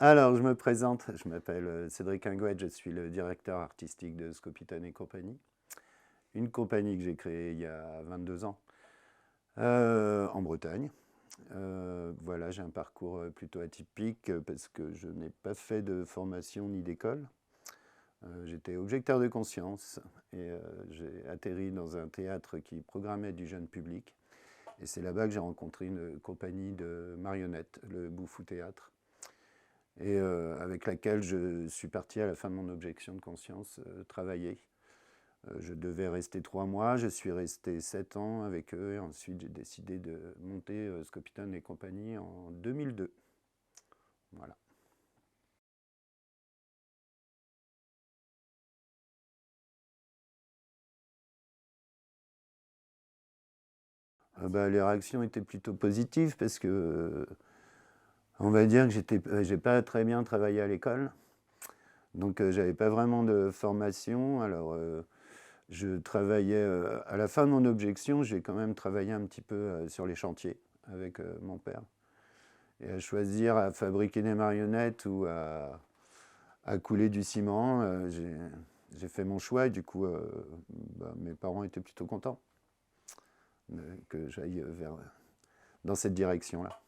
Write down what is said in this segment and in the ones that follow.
Alors, je me présente, je m'appelle Cédric Ingouette, je suis le directeur artistique de Scopiton et compagnie. Une compagnie que j'ai créée il y a 22 ans en Bretagne. Voilà, j'ai un parcours plutôt atypique parce que je n'ai pas fait de formation ni d'école. J'étais objecteur de conscience et j'ai atterri dans un théâtre qui programmait du jeune public. Et c'est là-bas que j'ai rencontré une compagnie de marionnettes, le Bouffou Théâtre, et avec laquelle je suis parti à la fin de mon objection de conscience travailler. Je devais rester 3 mois, je suis resté 7 ans avec eux et ensuite j'ai décidé de monter Scopiton et compagnie en 2002. Voilà. Les réactions étaient plutôt positives parce que on va dire que j'ai pas très bien travaillé à l'école, donc j'avais pas vraiment de formation. Alors je travaillais à la fin de mon objection, j'ai quand même travaillé un petit peu sur les chantiers avec mon père. Et à choisir à fabriquer des marionnettes ou à couler du ciment, j'ai fait mon choix et du coup, mes parents étaient plutôt contents que j'aille dans cette direction-là.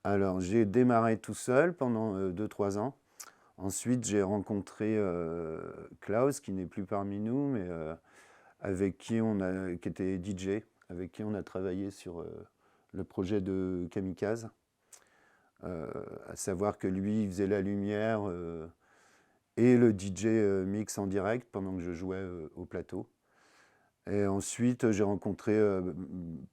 Alors, j'ai démarré tout seul pendant 2-3 ans. Ensuite, j'ai rencontré Klaus, qui n'est plus parmi nous, mais avec qui était DJ, avec qui on a travaillé sur le projet de Kamikaze. À savoir que lui, il faisait la lumière et le DJ mix en direct pendant que je jouais au plateau. Et ensuite, j'ai rencontré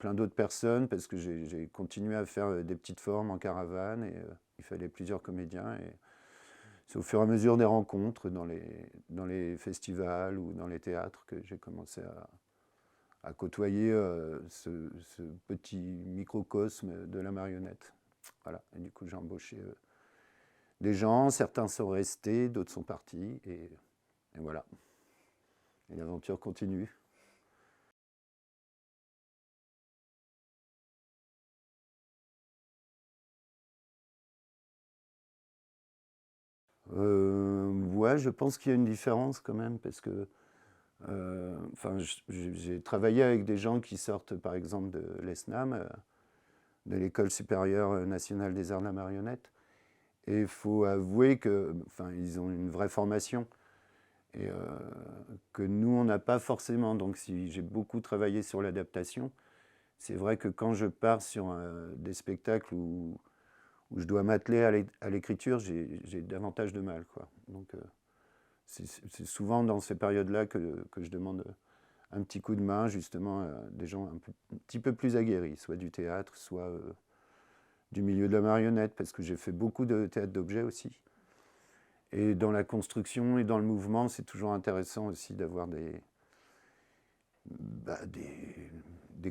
plein d'autres personnes parce que j'ai continué à faire des petites formes en caravane et il fallait plusieurs comédiens. Et c'est au fur et à mesure des rencontres dans les festivals ou dans les théâtres que j'ai commencé à côtoyer ce petit microcosme de la marionnette. Voilà. Et du coup, j'ai embauché des gens, certains sont restés, d'autres sont partis, et voilà. Et l'aventure continue. Ouais, je pense qu'il y a une différence quand même, parce que j'ai travaillé avec des gens qui sortent par exemple de l'ESNAM, de l'École supérieure nationale des arts de la marionnette, et il faut avouer que, ils ont une vraie formation, et que nous, on n'a pas forcément. Donc si j'ai beaucoup travaillé sur l'adaptation, c'est vrai que quand je pars sur des spectacles où je dois m'atteler à l'écriture, j'ai davantage de mal, quoi. Donc c'est souvent dans ces périodes-là que je demande un petit coup de main, justement, à des gens un petit peu plus aguerris, soit du théâtre, soit du milieu de la marionnette, parce que j'ai fait beaucoup de théâtre d'objets aussi. Et dans la construction et dans le mouvement, c'est toujours intéressant aussi d'avoir des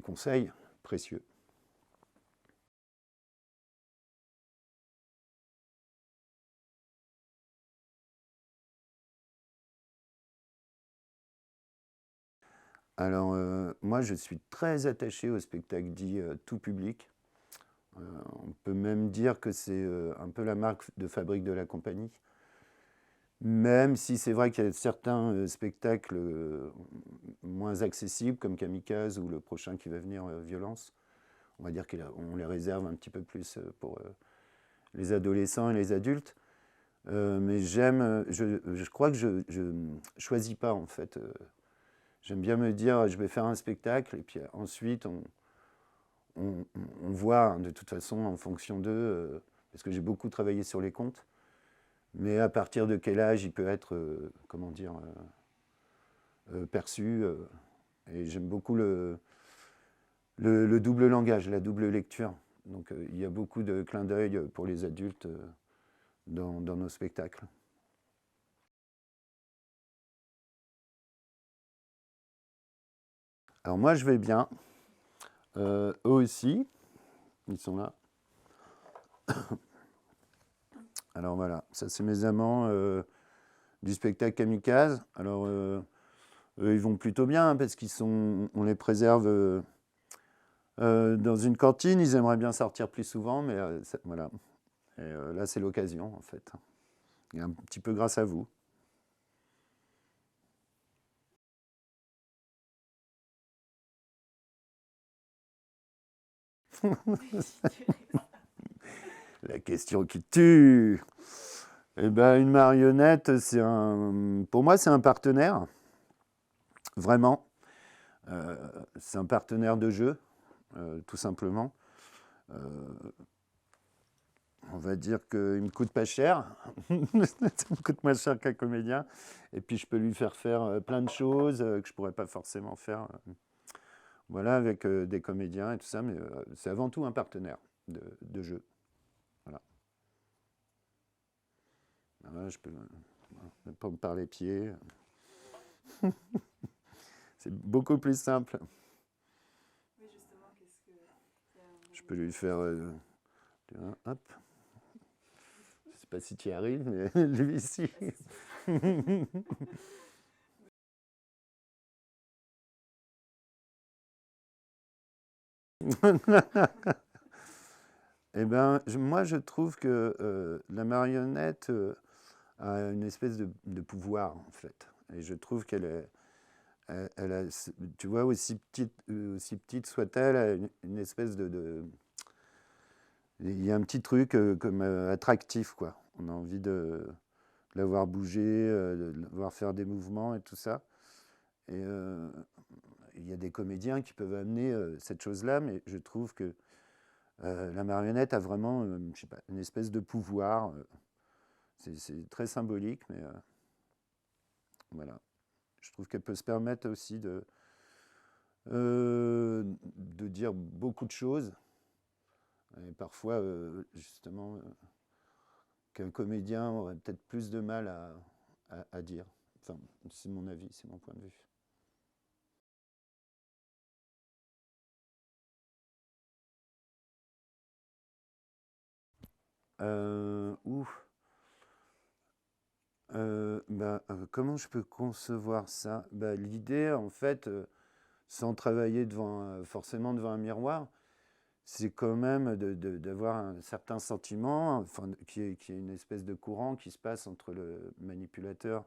conseils précieux. Alors, moi, je suis très attaché au spectacle dit tout public. On peut même dire que c'est un peu la marque de fabrique de la compagnie. Même si c'est vrai qu'il y a certains spectacles moins accessibles, comme Kamikaze ou le prochain qui va venir, Violence. On va dire qu'on les réserve un petit peu plus pour les adolescents et les adultes. Mais je crois que je choisis pas en fait. J'aime bien me dire, je vais faire un spectacle et puis ensuite on voit hein, de toute façon en fonction d'eux, parce que j'ai beaucoup travaillé sur les contes, mais à partir de quel âge il peut être, comment dire, perçu. Et j'aime beaucoup le double langage, la double lecture. Donc il y a beaucoup de clins d'œil pour les adultes dans nos spectacles. Alors moi je vais bien, eux aussi, ils sont là. Alors voilà, ça c'est mes amants du spectacle Kamikaze. Alors Eux, ils vont plutôt bien hein, parce on les préserve dans une cantine. Ils aimeraient bien sortir plus souvent, mais voilà. Et là, c'est l'occasion, en fait. Et un petit peu grâce à vous. La question qui tue. Eh ben, une marionnette, pour moi, c'est un partenaire, vraiment. C'est un partenaire de jeu, tout simplement. Euh, on va dire qu'il me coûte pas cher. Ça me coûte moins cher qu'un comédien. Et puis, je peux lui faire plein de choses que je pourrais pas forcément faire. Voilà, avec des comédiens et tout ça. Mais c'est avant tout un partenaire de jeu. Voilà. Voilà, je peux pas me par les pieds. C'est beaucoup plus simple. Oui, justement, qu'est-ce que. Je peux lui faire. Hop. Je sais pas si tu y arrives, mais lui ici. Eh ben, moi, je trouve que la marionnette a une espèce de pouvoir, en fait. Et je trouve qu'elle est, elle a, tu vois, aussi petite soit-elle, a une espèce il y a un petit truc comme attractif, quoi. On a envie de la voir bouger, de la voir faire des mouvements et tout ça. Et il y a des comédiens qui peuvent amener cette chose-là, mais je trouve que la marionnette a vraiment, je sais pas, une espèce de pouvoir. C'est très symbolique, mais voilà. Je trouve qu'elle peut se permettre aussi de dire beaucoup de choses. Et parfois, justement, qu'un comédien aurait peut-être plus de mal à dire. Enfin, c'est mon avis, c'est mon point de vue. Ouf. Comment je peux concevoir ça? L'idée, en fait, sans travailler forcément devant un miroir, c'est quand même d'avoir un certain sentiment, enfin, qui est une espèce de courant qui se passe entre le manipulateur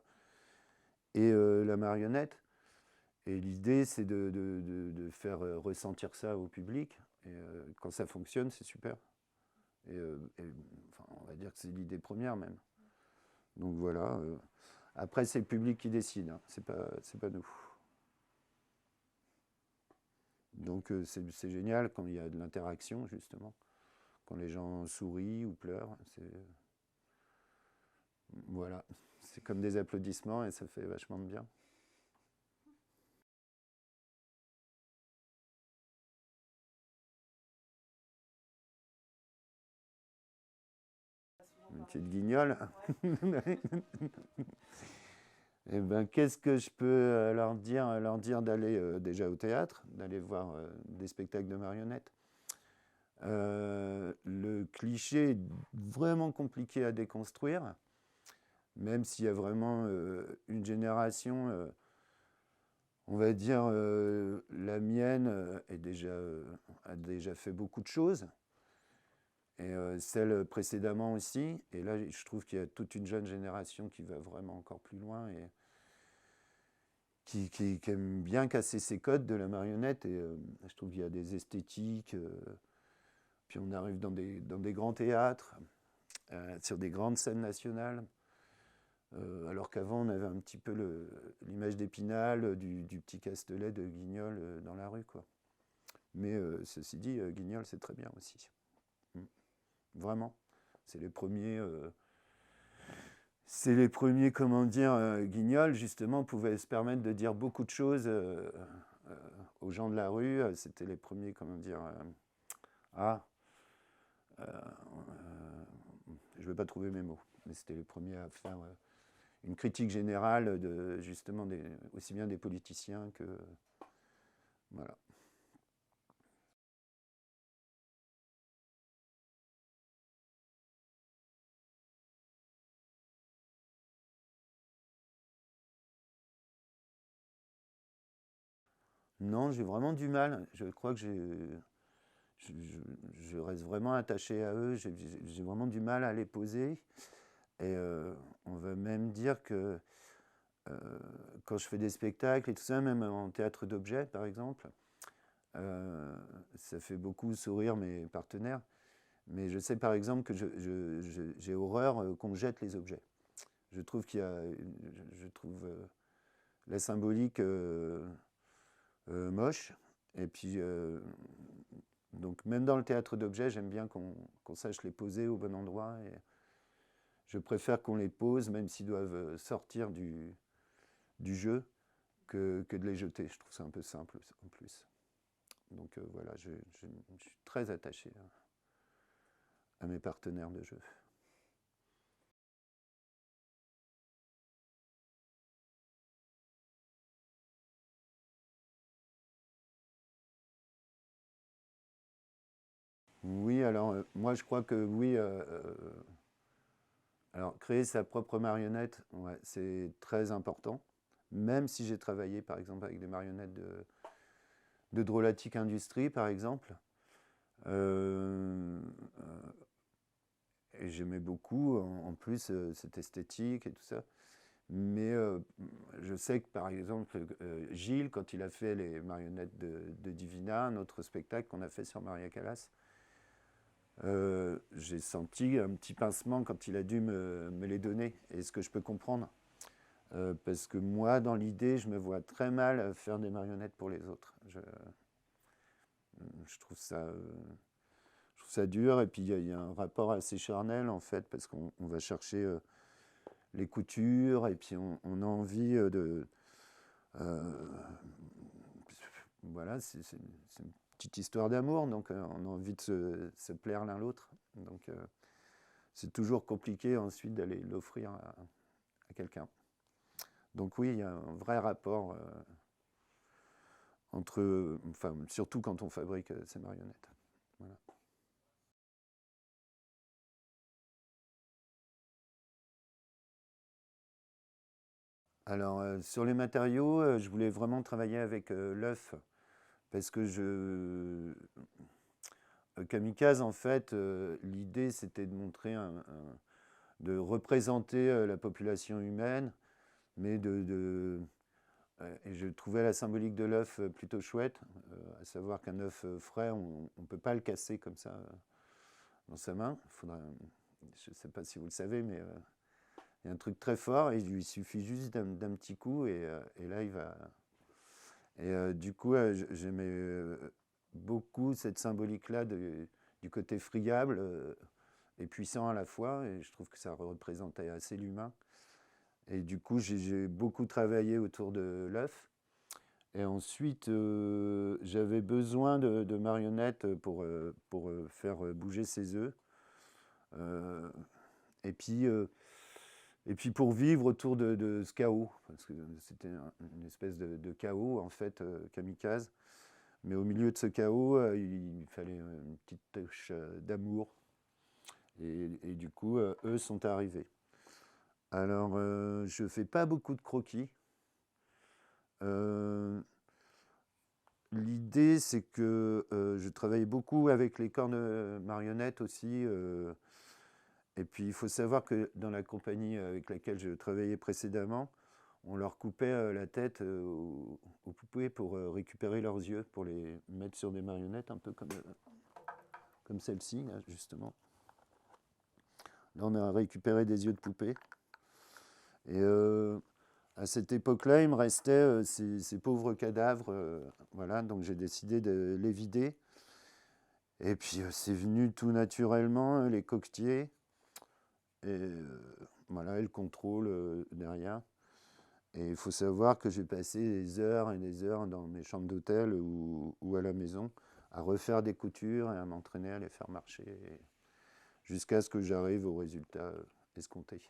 et la marionnette. Et l'idée, c'est de faire ressentir ça au public. Et quand ça fonctionne, c'est super. Enfin, on va dire que c'est l'idée première même. Donc voilà. Après, c'est le public qui décide, hein. C'est pas nous. Donc c'est génial quand il y a de l'interaction, justement. Quand les gens sourient ou pleurent. Voilà. C'est comme des applaudissements et ça fait vachement de bien. Souvent Une parler. petite guignole. Ouais. Eh ben, qu'est-ce que je peux leur dire? Leur dire d'aller déjà au théâtre, d'aller voir des spectacles de marionnettes. Le cliché est vraiment compliqué à déconstruire, même s'il y a vraiment une génération, on va dire la mienne a déjà fait beaucoup de choses, et celle précédemment aussi. Et là, je trouve qu'il y a toute une jeune génération qui va vraiment encore plus loin et qui aime bien casser ses codes de la marionnette. Et je trouve qu'il y a des esthétiques. Puis on arrive dans des grands théâtres, sur des grandes scènes nationales. Alors qu'avant, on avait un petit peu l'image d'Épinal, du petit Castelet de Guignol dans la rue, quoi. Mais ceci dit, Guignol, c'est très bien aussi. Mm. Vraiment. C'est les premiers. C'est les premiers, comment dire, Guignol, justement, pouvaient se permettre de dire beaucoup de choses aux gens de la rue. C'était les premiers, comment dire. Ah, euh, je ne vais pas trouver mes mots, mais c'était les premiers à faire une critique générale de, justement, aussi bien des politiciens que. Voilà. Non, j'ai vraiment du mal. Je crois que je, je- je reste vraiment attaché à eux. J'ai vraiment du mal à les poser. Et on va même dire que euh, quand je fais des spectacles et tout ça, même en théâtre d'objets par exemple, euh, ça fait beaucoup sourire mes partenaires. Mais je sais par exemple que j'ai horreur qu'on me jette les objets. Je trouve qu'il y a, je trouve la symbolique moche. Et puis, donc même dans le théâtre d'objets, j'aime bien qu'on sache les poser au bon endroit. Et je préfère qu'on les pose, même s'ils doivent sortir du jeu, que de les jeter. Je trouve ça un peu simple en plus. Donc voilà, je suis très attaché à mes partenaires de jeu. Oui, alors moi je crois que oui. Alors créer sa propre marionnette, ouais, c'est très important. Même si j'ai travaillé par exemple avec des marionnettes de Drôlatique Industrie par exemple. Euh, et j'aimais beaucoup en plus cette esthétique et tout ça. Mais je sais que par exemple Gilles, quand il a fait les marionnettes de Divina, un autre spectacle qu'on a fait sur Maria Callas, j'ai senti un petit pincement quand il a dû me les donner. Et ce que je peux comprendre. Parce que moi, dans l'idée, je me vois très mal faire des marionnettes pour les autres. Je trouve je trouve ça dur. Et puis, il y a un rapport assez charnel, en fait, parce qu'on va chercher les coutures, et puis on a envie euh, voilà, c'est une petite histoire d'amour, donc on a envie de se plaire l'un l'autre. Donc, c'est toujours compliqué ensuite d'aller l'offrir à quelqu'un. Donc oui, il y a un vrai rapport entre, enfin, surtout quand on fabrique ces marionnettes. Voilà. Alors, sur les matériaux, je voulais vraiment travailler avec l'œuf, parce que Kamikaze, en fait, l'idée c'était de montrer de représenter la population humaine, mais et je trouvais la symbolique de l'œuf plutôt chouette, à savoir qu'un œuf frais, on ne peut pas le casser comme ça dans sa main. Je ne sais pas si vous le savez, mais il y a un truc très fort et il lui suffit juste d'un petit coup et là il va. Et du coup, j'aimais beaucoup cette symbolique-là du côté friable et puissant à la fois, et je trouve que ça représentait assez l'humain. Et du coup, j'ai beaucoup travaillé autour de l'œuf. Et ensuite, j'avais besoin de marionnettes pour faire bouger ses œufs. Euh, et puis, et puis pour vivre autour de ce chaos, parce que c'était une espèce de chaos en fait, kamikaze. Mais au milieu de ce chaos, il fallait une petite touche d'amour. Et du coup, eux sont arrivés. Alors, je ne fais pas beaucoup de croquis. Euh, L'idée, c'est que je travaille beaucoup avec les cornes marionnettes aussi. Et puis, il faut savoir que dans la compagnie avec laquelle je travaillais précédemment, on leur coupait la tête aux poupées pour récupérer leurs yeux, pour les mettre sur des marionnettes, un peu comme celle-ci, là, justement. Là, on a récupéré des yeux de poupée. Et à cette époque-là, il me restait ces pauvres cadavres. Voilà, donc j'ai décidé de les vider. Et puis, c'est venu tout naturellement, les coquetiers. Et voilà, et le contrôle derrière. Et il faut savoir que j'ai passé des heures et des heures dans mes chambres d'hôtel ou à la maison à refaire des coutures et à m'entraîner à les faire marcher jusqu'à ce que j'arrive au résultat escompté.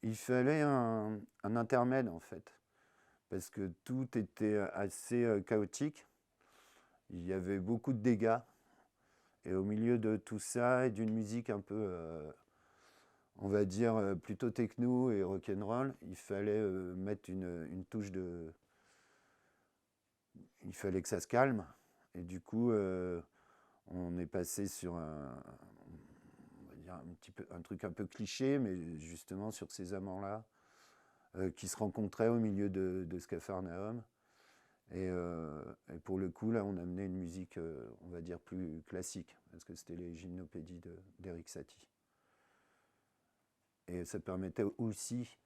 Il fallait un intermède en fait, parce que tout était assez chaotique. Il y avait beaucoup de dégâts Et au milieu de tout ça et d'une musique un peu, on va dire, plutôt techno et rock'n'roll, il fallait mettre une touche de... Il fallait que ça se calme. Et du coup, on est passé sur on va dire un truc un peu cliché, mais justement sur ces amants-là, qui se rencontraient au milieu de ce Capharnaüm. Et pour le coup, là, on a amené une musique, on va dire, plus classique, parce que c'était les gymnopédies d'Eric Satie. Et ça permettait aussi,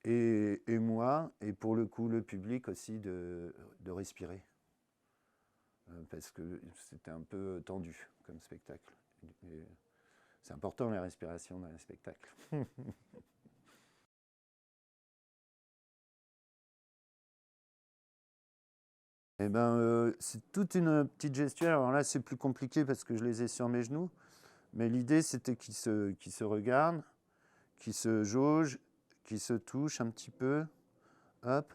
et moi, et pour le coup, le public aussi, de respirer. Parce que c'était un peu tendu comme spectacle. Et c'est important, la respiration dans un spectacle. Eh ben, c'est toute une petite gestuelle. Alors là, c'est plus compliqué parce que je les ai sur mes genoux. Mais l'idée, c'était qu'ils se regardent, qu'ils se jaugent, qu'ils se touchent un petit peu. Hop.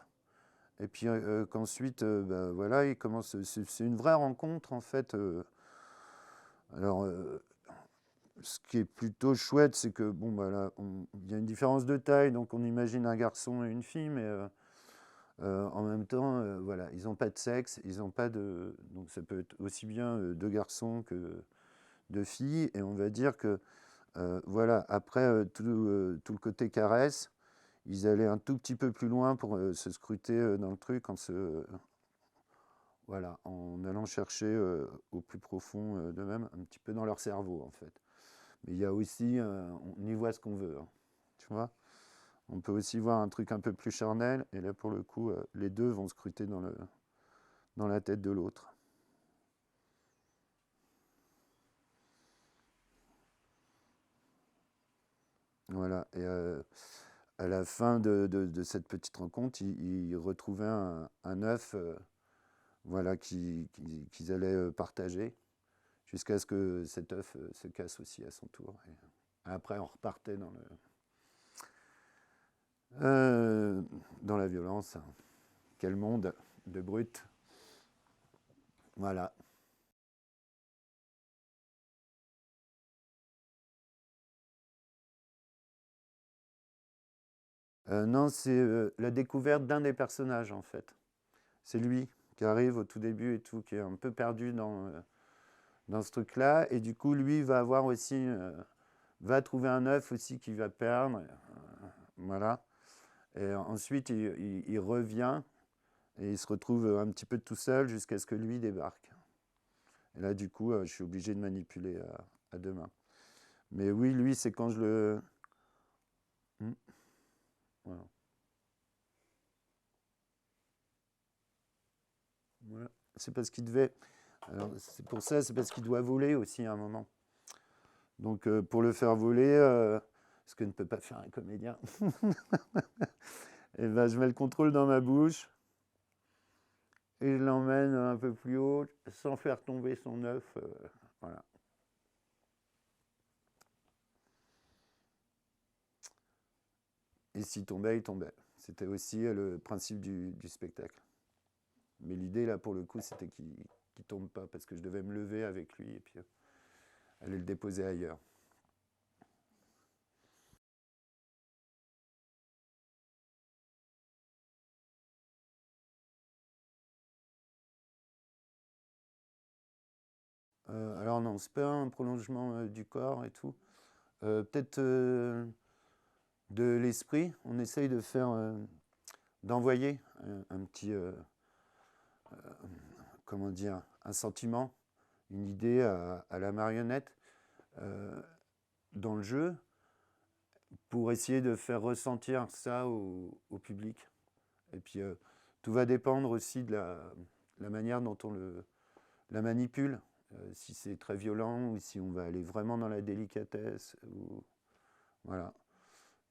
Et puis qu'ensuite, ben, voilà, ils commencent. C'est une vraie rencontre, en fait. Alors, ce qui est plutôt chouette, c'est que, bon, bah, là, il y a une différence de taille, donc on imagine un garçon et une fille, mais en même temps, voilà, ils n'ont pas de sexe, ils n'ont pas de... Donc ça peut être aussi bien deux garçons que deux filles, et on va dire que, voilà, après tout le côté caresse, ils allaient un tout petit peu plus loin pour se scruter dans le truc, voilà, en allant chercher au plus profond d'eux-mêmes, un petit peu dans leur cerveau, en fait. Mais il y a aussi, on y voit ce qu'on veut, hein, tu vois. On peut aussi voir un truc un peu plus charnel, et là, pour le coup, les deux vont scruter dans la tête de l'autre. Voilà. Et à la fin de cette petite rencontre, ils retrouvaient un œuf, voilà, qu'ils allaient partager, jusqu'à ce que cet œuf se casse aussi à son tour. Et après, on repartait dans la violence. Quel monde de brutes. Voilà. Non, c'est la découverte d'un des personnages, en fait. C'est lui qui arrive au tout début et tout, qui est un peu perdu dans ce truc-là. Et du coup, lui va avoir aussi, va trouver un œuf aussi qu'il va perdre. Voilà. Et ensuite, il revient et il se retrouve un petit peu tout seul jusqu'à ce que lui débarque. Et là, du coup, je suis obligé de manipuler à deux mains. Mais oui, lui, c'est quand je le... Hmm, voilà. Voilà. C'est parce qu'il devait... Alors, c'est pour ça, c'est parce qu'il doit voler aussi à un moment. Donc, pour le faire voler, ce que ne peut pas faire un comédien, et ben, je mets le contrôle dans ma bouche et je l'emmène un peu plus haut sans faire tomber son œuf. Voilà. Et s'il tombait, il tombait. C'était aussi le principe du spectacle. Mais l'idée, là, pour le coup, c'était qu'il ne tombe pas parce que je devais me lever avec lui et puis aller le déposer ailleurs. Alors non, c'est pas un prolongement du corps et tout. Peut-être de l'esprit. On essaye de faire, d'envoyer un petit, comment dire, un sentiment, une idée à la marionnette euh, dans le jeu pour essayer de faire ressentir ça au public. Et puis tout va dépendre aussi de la manière dont on la manipule. Si c'est très violent ou si on va aller vraiment dans la délicatesse. Voilà.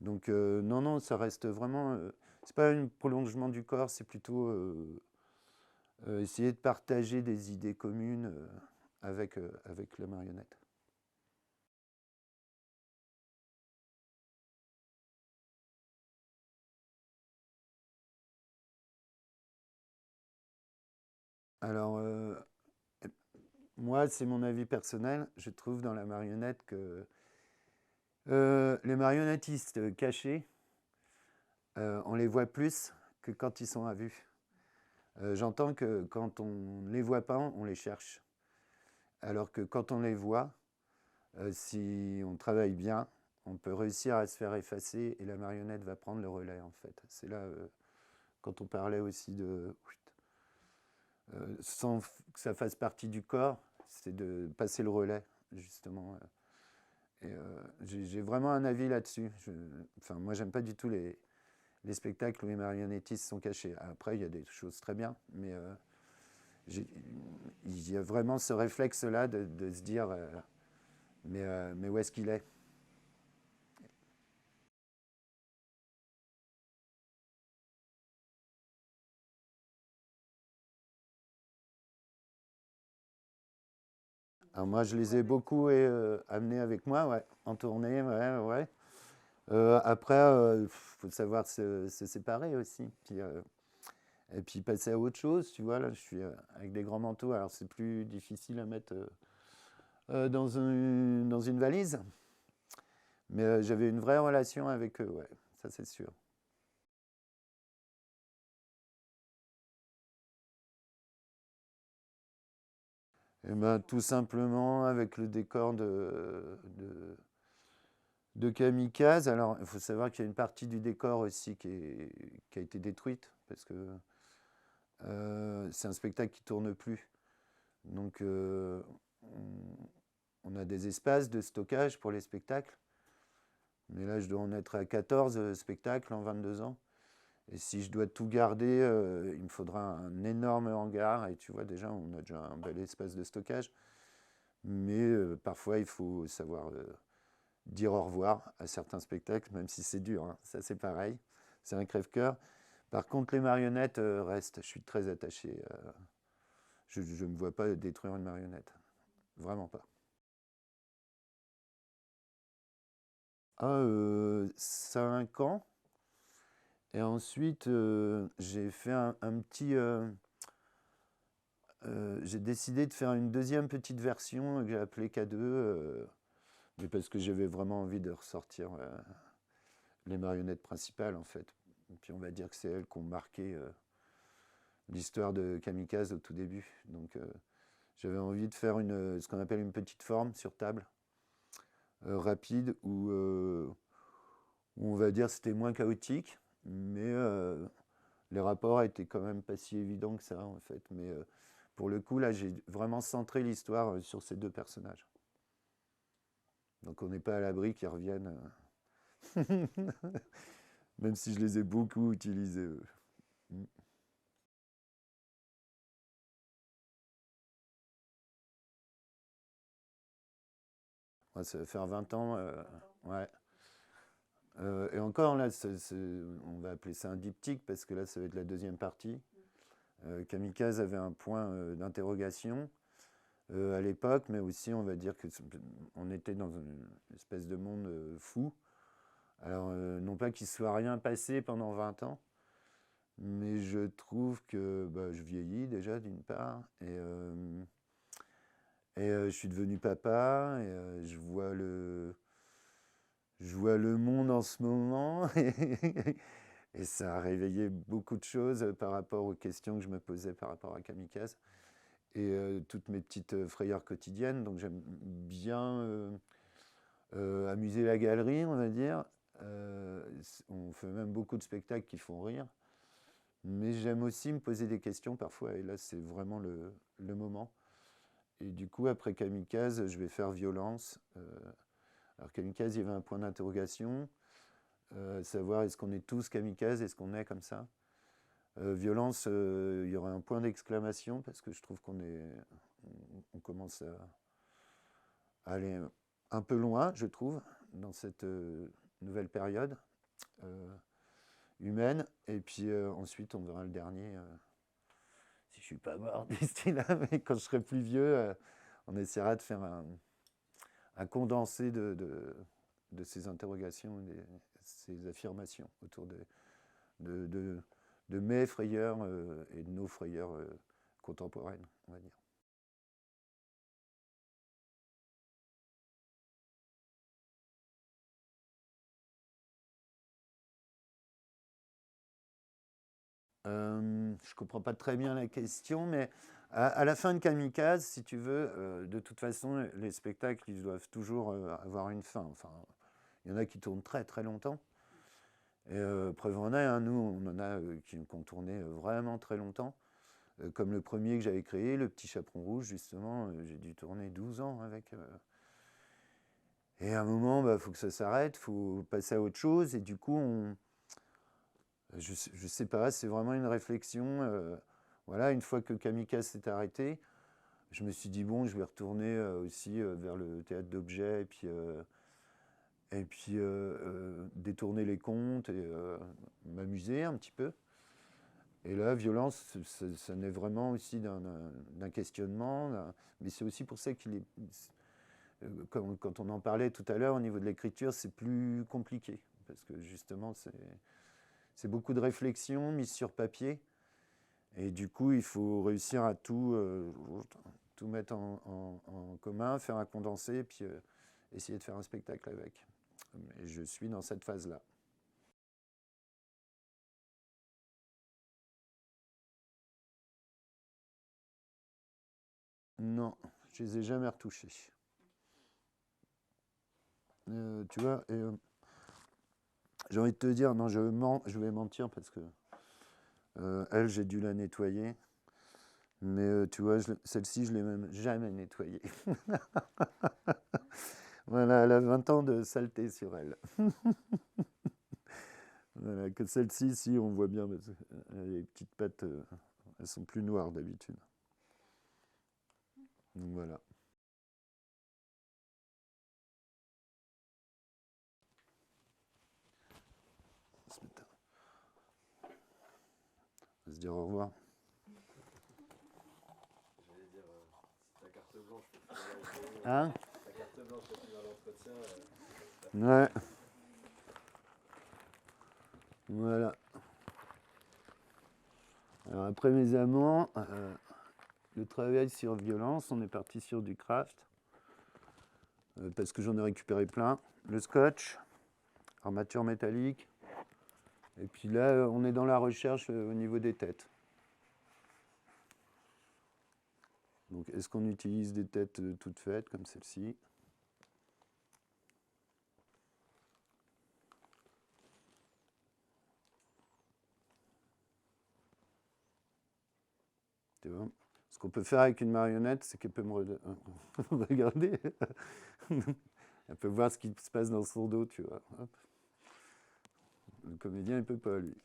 Donc non, non, ça reste vraiment... c'est pas un prolongement du corps, c'est plutôt essayer de partager des idées communes avec la marionnette. Alors, moi, c'est mon avis personnel, je trouve dans la marionnette que les marionnettistes cachés, on les voit plus que quand ils sont à vue. J'entends que quand on ne les voit pas, on les cherche. Alors que quand on les voit, si on travaille bien, on peut réussir à se faire effacer et la marionnette va prendre le relais en fait. C'est là, quand on parlait aussi de... sans que ça fasse partie du corps, c'est de passer le relais justement. Et j'ai vraiment un avis là-dessus. Enfin, moi, j'aime pas du tout les spectacles où les marionnettistes sont cachés. Après, il y a des choses très bien, mais il y a vraiment ce réflexe-là de se dire mais où est-ce qu'il est? Alors moi, je les ai beaucoup amenés avec moi, ouais, en tournée, ouais, ouais. Après, il faut savoir se séparer aussi. Et puis passer à autre chose, tu vois, là, je suis avec des grands manteaux, alors c'est plus difficile à mettre dans une valise. Mais j'avais une vraie relation avec eux, ouais, ça c'est sûr. Et ben, tout simplement avec le décor de Kamikaze. Alors, il faut savoir qu'il y a une partie du décor aussi qui a été détruite, parce que c'est un spectacle qui ne tourne plus. Donc, on a des espaces de stockage pour les spectacles. Mais là, je dois en être à 14 spectacles en 22 ans. Et si je dois tout garder, il me faudra un énorme hangar. Et tu vois, déjà, on a déjà un bel espace de stockage. Mais parfois, il faut savoir dire au revoir à certains spectacles, même si c'est dur, hein. Ça, c'est pareil. C'est un crève-cœur. Par contre, les marionnettes restent. Je suis très attaché. Je ne me vois pas détruire une marionnette. Vraiment pas. Ah, 5 ans. Et ensuite, j'ai fait un petit. J'ai décidé de faire une deuxième petite version que j'ai appelée K2, mais parce que j'avais vraiment envie de ressortir les marionnettes principales en fait. Et puis on va dire que c'est elles qui ont marqué l'histoire de Kamikaze au tout début. Donc j'avais envie de faire ce qu'on appelle une petite forme sur table, rapide, où on va dire c'était moins chaotique, mais les rapports étaient quand même pas si évidents que ça en fait. Mais pour le coup là j'ai vraiment centré l'histoire sur ces deux personnages. Donc on n'est pas à l'abri qu'ils reviennent, même si je les ai beaucoup utilisés. Mm. Ouais, ça va faire 20 ans. Ouais. Et encore, là, on va appeler ça un diptyque parce que là, ça va être la deuxième partie. Kamikaze avait un point d'interrogation à l'époque, mais aussi, on va dire que on était dans une espèce de monde fou. Alors, non pas qu'il ne soit rien passé pendant 20 ans, mais je trouve que bah, je vieillis déjà, d'une part, et je suis devenu papa, et je vois le monde en ce moment, et ça a réveillé beaucoup de choses par rapport aux questions que je me posais par rapport à Kamikaze, et toutes mes petites frayeurs quotidiennes. Donc j'aime bien amuser la galerie, on va dire. On fait même beaucoup de spectacles qui font rire, mais j'aime aussi me poser des questions parfois, et là c'est vraiment le moment. Et du coup, après Kamikaze, je vais faire Violence. Alors Kamikaze, il y avait un point d'interrogation, savoir est-ce qu'on est tous kamikazes, est-ce qu'on est comme ça. Violence, il y aura un point d'exclamation parce que je trouve on commence à aller un peu loin, je trouve, dans cette nouvelle période humaine. Et puis ensuite, on verra le dernier. Si je suis pas mort d'ici là, mais quand je serai plus vieux, on essaiera de faire un condensé de ces interrogations, ces affirmations autour de, de, de mes frayeurs et de nos frayeurs contemporaines, on va dire. Je comprends pas très bien la question, mais à la fin de Kamikaze, si tu veux, de toute façon, les spectacles, ils doivent toujours avoir une fin. Enfin, il y en a qui tournent très très longtemps. Et preuve en est, hein, nous, on en a qui ont tourné vraiment très longtemps. Comme le premier que j'avais créé, Le Petit Chaperon Rouge, justement, j'ai dû tourner 12 ans avec. Et à un moment, il faut que ça s'arrête, il faut passer à autre chose. Et du coup, je sais pas, c'est vraiment une réflexion. Voilà, une fois que Kamikaze s'est arrêté, je me suis dit, bon, je vais retourner aussi vers le théâtre d'objets et puis détourner les contes et m'amuser un petit peu. Et là, Violence, ça naît vraiment aussi d'un questionnement, mais c'est aussi pour ça qu'il est, quand on en parlait tout à l'heure, au niveau de l'écriture, c'est plus compliqué, parce que justement, c'est beaucoup de réflexion mise sur papier, et du coup, il faut réussir à tout mettre en commun, faire un condensé, puis essayer de faire un spectacle avec. Et je suis dans cette phase-là. Non, je les ai jamais retouchés. Tu vois, et j'ai envie de te dire, non, je vais mentir parce que elle, j'ai dû la nettoyer. Mais tu vois, celle-ci, je ne l'ai même jamais nettoyée. Voilà, elle a 20 ans de saleté sur elle. Voilà, que celle-ci, si, on voit bien, parce les petites pattes, elles sont plus noires d'habitude. Donc voilà. On va se dire au revoir. J'allais dire, si ta carte blanche pour finir Hein? ta carte blanche pour finir l'entretien. Ouais. Voilà. Alors après mes amants, le travail sur Violence, on est parti sur du craft, parce que j'en ai récupéré plein. Le scotch, armature métallique, et puis là, on est dans la recherche au niveau des têtes. Donc, est-ce qu'on utilise des têtes toutes faites, comme celle-ci? Tu vois? Ce qu'on peut faire avec une marionnette, c'est qu'elle peut me regarder. Elle peut voir ce qui se passe dans son dos, tu vois. Hop. Le comédien, il peut pas, lui.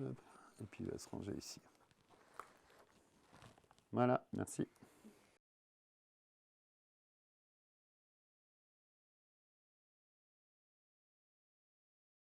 Hop. Et puis, il va se ranger ici. Voilà, merci.